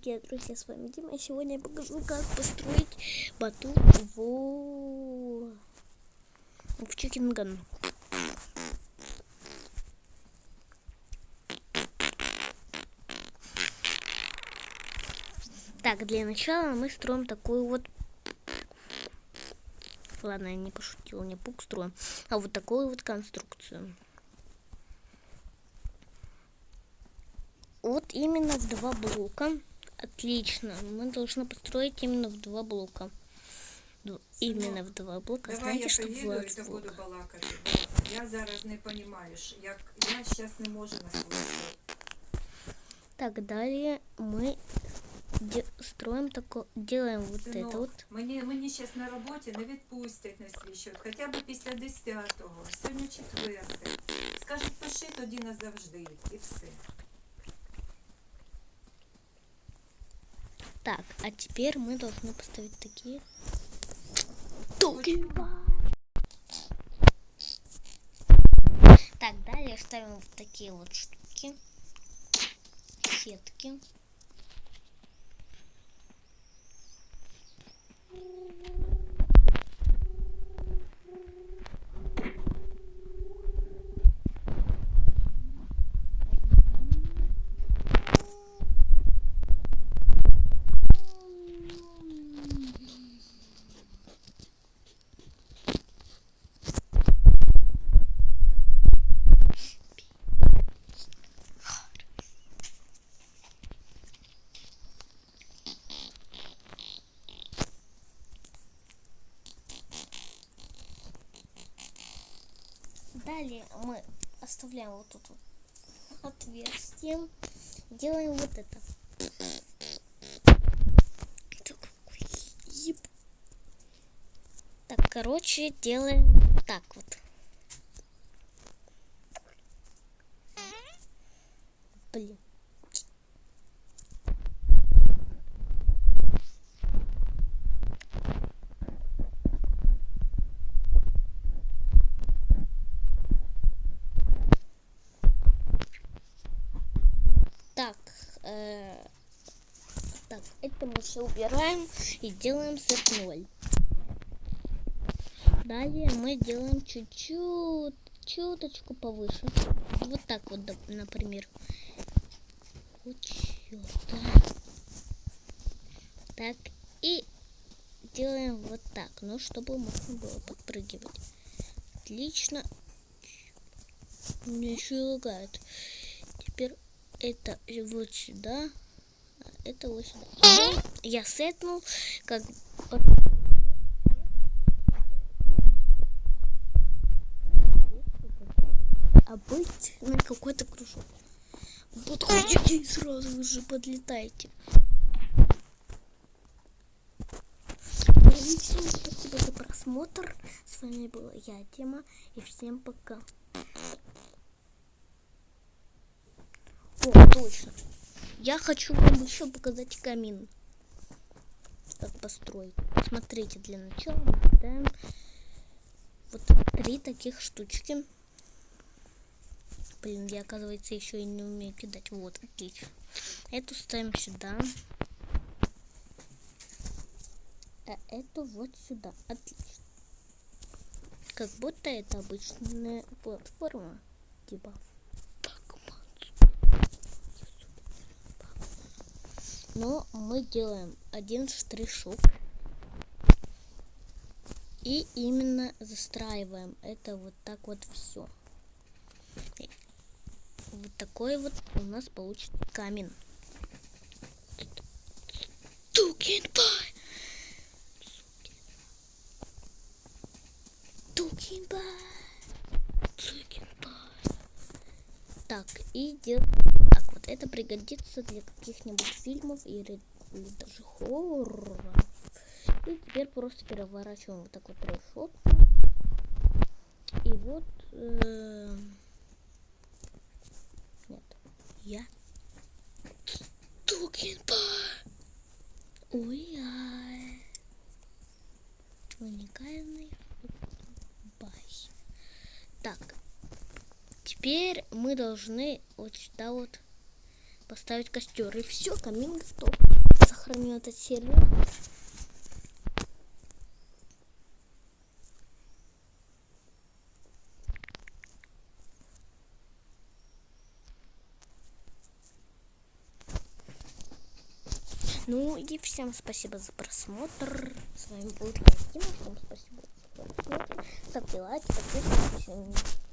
Привет, друзья, с вами Дима. И сегодня я покажу, как построить батут в Чикенган. Так, для начала мы строим такую вот... Ладно, я не пошутила, не пук строим. А вот такую вот конструкцию. Вот именно в 2 блока. Отлично. Мы должны построить именно в 2 блока. Именно в 2 блока. Давай знаете, я что поїду і то буду балакати. Я зараз не розумієш, як я зараз не можу на свій счет. Так, далее мы строим такое, делаем вот Синок, это вот. Мені зараз на роботі не відпустять на свій счет, хоча б після 10-го. Сьогодні 4. Скажуть, пиши тоді назавжди і все. Так, а теперь мы должны поставить такие. Так, далее ставим вот такие вот штуки. Сетки. Далее мы оставляем вот тут вот отверстие. Делаем вот это. Так, короче, делаем так вот. Блин. Так, так, это мы все убираем и делаем сет 0. Далее мы делаем чуточку повыше. Вот так вот, например. Вот сюда. Так, и делаем вот так, ну, чтобы можно было подпрыгивать. Отлично. Меня еще и лагает. Теперь это вот сюда, а это вот сюда. Я сетнул, как... обычный какой-то кружок. Подходите и сразу же подлетайте. Всем спасибо за просмотр. С вами была я, Дима, и всем пока. О, точно. Я хочу вам еще показать камин. Как построить. Смотрите, для начала мы кидаем вот 3 таких штучки. Блин, я, оказывается, еще и не умею кидать. Вот, отлично. Эту ставим сюда. А эту вот сюда. Отлично. Как будто это обычная платформа. Типа. Но мы делаем один штришок. И именно застраиваем это вот так вот все. Вот такой вот у нас получится камин. Так, и делаем так вот. Это пригодится для каких-нибудь фильмов или даже хоррора. И теперь просто переворачиваем вот так вот решетку. И вот... Нет. Я... Ой-ай. Уникальный бай. Так. Теперь мы должны вот сюда вот поставить костер. И все, камин готов. сохраню этот сервер. Ну и всем спасибо за просмотр. С вами был Дима. Всем спасибо за просмотр. Ставьте лайки, подписывайтесь.